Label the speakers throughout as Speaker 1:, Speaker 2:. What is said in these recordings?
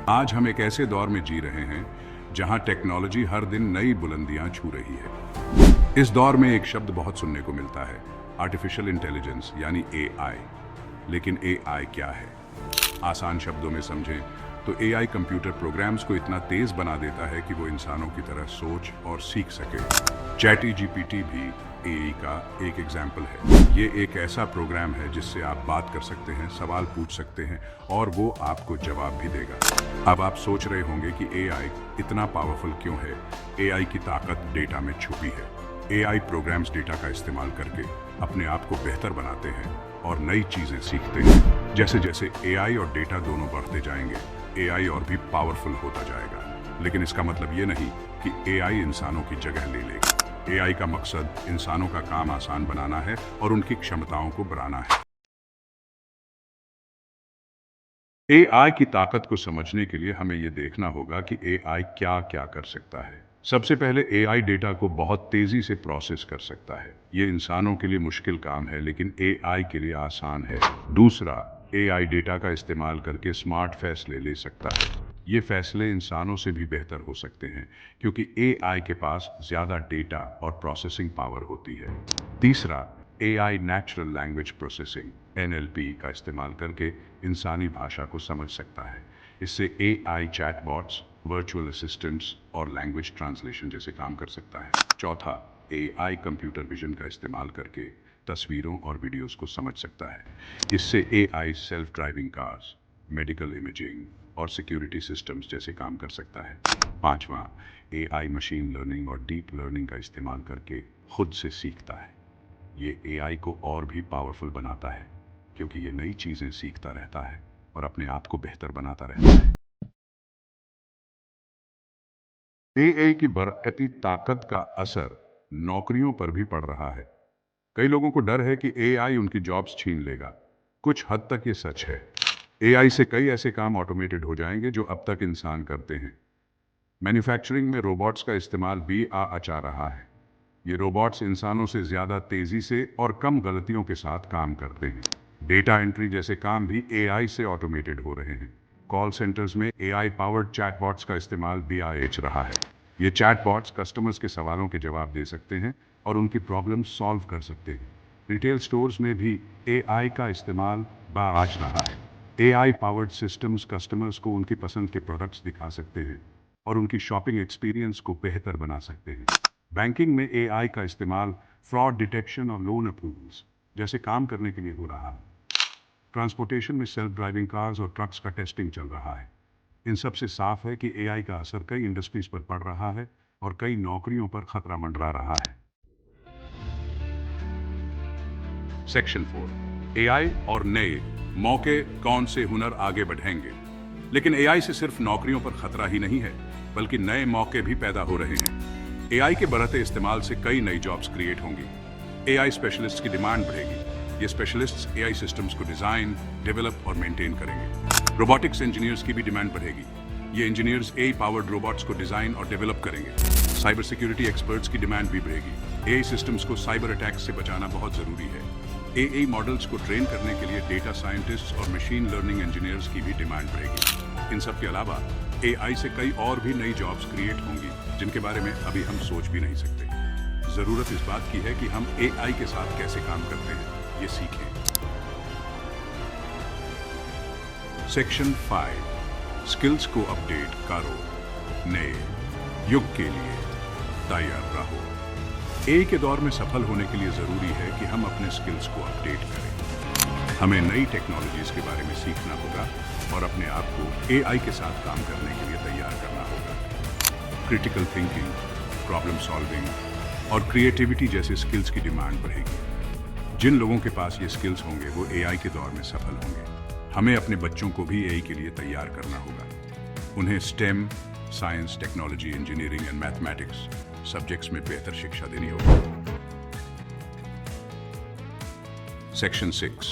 Speaker 1: आज हम एक ऐसे दौर में जी रहे हैं जहां टेक्नोलॉजी हर दिन नई बुलंदियां छू रही है। इस दौर में एक शब्द बहुत सुनने को मिलता है, आर्टिफिशियल इंटेलिजेंस यानी एआई। लेकिन एआई क्या है? आसान शब्दों में समझें तो एआई कंप्यूटर प्रोग्राम्स को इतना तेज बना देता है कि वो इंसानों की तरह सोच और सीख सके। चैटजीपीटी भी एआई का एक एग्जाम्पल है। ये एक ऐसा प्रोग्राम है जिससे आप बात कर सकते हैं, सवाल पूछ सकते हैं और वो आपको जवाब भी देगा। अब आप सोच रहे होंगे कि एआई इतना पावरफुल क्यों है? एआई की ताकत डेटा में छुपी है। एआई प्रोग्राम्स डेटा का इस्तेमाल करके अपने आप को बेहतर बनाते हैं और नई चीजें सीखते हैं। जैसे जैसे एआई और डेटा दोनों बढ़ते जाएंगे, एआई और भी पावरफुल होता जाएगा। लेकिन इसका मतलब ये नहीं कि एआई इंसानों की जगह ले लेगा। एआई का मकसद इंसानों का काम आसान बनाना है और उनकी क्षमताओं को बढ़ाना है। एआई की ताकत को समझने के लिए हमें ये देखना होगा कि एआई क्या क्या कर सकता है। सबसे पहले एआई डेटा को बहुत तेजी से प्रोसेस कर सकता है। ये इंसानों के लिए मुश्किल काम है, लेकिन एआई के लिए आसान है। दूसरा, एआई डेटा का इस्तेमाल करके स्मार्ट फैसले ले सकता है। ये फैसले इंसानों से भी बेहतर हो सकते हैं क्योंकि एआई के पास ज़्यादा डेटा और प्रोसेसिंग पावर होती है। तीसरा, AI natural language processing NLP का इस्तेमाल करके इंसानी भाषा को समझ सकता है। इससे एआई चैटबॉट्स, वर्चुअल असिस्टेंट्स और लैंग्वेज ट्रांसलेशन जैसे काम कर सकता है। चौथा, एआई कंप्यूटर विजन का इस्तेमाल करके तस्वीरों और वीडियोस को समझ सकता है। इससे AI self driving cars, medical imaging और सिक्योरिटी सिस्टम्स जैसे काम कर सकता है। पांचवा, एआई मशीन लर्निंग और डीप लर्निंग का इस्तेमाल करके खुद से सीखता है। ये एआई को और भी पावरफुल बनाता है क्योंकि ये नई चीजें सीखता रहता है और अपने आप को बेहतर बनाता रहता है। एआई की बढ़ती ताकत का असर नौकरियों पर भी पड़ रहा है। कई लोगों को डर है कि एआई उनकी जॉब्स छीन लेगा। कुछ हद तक ये सच है। एआई से कई ऐसे काम ऑटोमेटेड हो जाएंगे जो अब तक इंसान करते हैं। मैन्युफैक्चरिंग में रोबोट्स का इस्तेमाल भी आचा रहा है। ये रोबोट्स इंसानों से ज़्यादा तेज़ी से और कम गलतियों के साथ काम करते हैं। डेटा एंट्री जैसे काम भी एआई से ऑटोमेटेड हो रहे हैं। कॉल सेंटर्स में एआई पावर्ड चैटबॉट्स का इस्तेमाल भी रहा है। ये चैटबॉट्स कस्टमर्स के सवालों के जवाब दे सकते हैं और उनकी प्रॉब्लम सॉल्व कर सकते हैं। रिटेल स्टोर्स में भी एआई का इस्तेमाल आज रहा है। एआई पावर्ड सिस्टम्स कस्टमर्स को उनकी पसंद के प्रोडक्ट्स दिखा सकते हैं और उनकी शॉपिंग एक्सपीरियंस को बेहतर बना सकते हैं। बैंकिंग में एआई का इस्तेमाल फ्रॉड डिटेक्शन और लोन अप्रूवल्स जैसे काम करने के लिए हो रहा है। ट्रांसपोर्टेशन में सेल्फ ड्राइविंग कार्स और ट्रक्स का टेस्टिंग चल रहा है। इन सब से साफ है कि एआई का असर कई इंडस्ट्रीज पर पड़ रहा है और कई नौकरियों पर खतरा मंडरा रहा है। सेक्शन 4, एआई और नए मौके, कौन से हुनर आगे बढ़ेंगे। लेकिन एआई से सिर्फ नौकरियों पर खतरा ही नहीं है, बल्कि नए मौके भी पैदा हो रहे हैं। एआई के बढ़ते इस्तेमाल से कई नई जॉब्स क्रिएट होंगी। एआई स्पेशलिस्ट्स की डिमांड बढ़ेगी। ये स्पेशलिस्ट्स एआई सिस्टम्स को डिजाइन, डेवलप और मेंटेन करेंगे। रोबोटिक्स इंजीनियर्स की भी डिमांड बढ़ेगी। ये इंजीनियर्स एआई पावर्ड रोबोट्स को डिजाइन और डेवलप करेंगे। साइबर सिक्योरिटी एक्सपर्ट्स की डिमांड भी बढ़ेगी। एआई सिस्टम्स को साइबर अटैक्स से बचाना बहुत जरूरी है। एआई मॉडल्स को ट्रेन करने के लिए डेटा साइंटिस्ट्स और मशीन लर्निंग इंजीनियर्स की भी डिमांड बढ़ेगी। इन सब के अलावा एआई से कई और भी नई जॉब्स क्रिएट होंगी जिनके बारे में अभी हम सोच भी नहीं सकते। जरूरत इस बात की है कि हम एआई के साथ कैसे काम करते हैं, ये सीखें। सेक्शन 5, स्किल्स को अपडेट करो, नए युग के लिए तैयार रहो। एआई के दौर में सफल होने के लिए जरूरी है कि हम अपने स्किल्स को अपडेट करें। हमें नई टेक्नोलॉजीज के बारे में सीखना होगा और अपने आप को एआई के साथ काम करने के लिए तैयार करना होगा। क्रिटिकल थिंकिंग, प्रॉब्लम सॉल्विंग और क्रिएटिविटी जैसे स्किल्स की डिमांड बढ़ेगी। जिन लोगों के पास ये स्किल्स होंगे वो एआई के दौर में सफल होंगे। हमें अपने बच्चों को भी एआई के लिए तैयार करना होगा। उन्हें stem, science, technology, engineering and mathematics subjects में बेहतर शिक्षा देनी होगी। सेक्शन 6,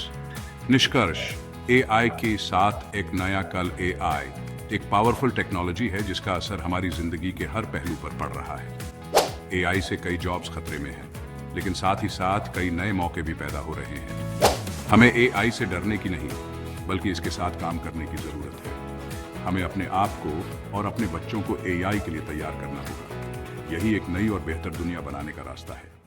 Speaker 1: निष्कर्ष। एआई के साथ एक नया कल। एआई एक पावरफुल टेक्नोलॉजी है जिसका असर हमारी जिंदगी के हर पहलू पर पड़ रहा है। एआई से कई जॉब्स खतरे में हैं, लेकिन साथ ही साथ कई नए मौके भी पैदा हो रहे हैं। हमें एआई से डरने की नहीं, बल्कि इसके साथ काम करने की जरूरत है। हमें अपने आप को और अपने बच्चों को एआई के लिए तैयार करना होगा। यही एक नई और बेहतर दुनिया बनाने का रास्ता है।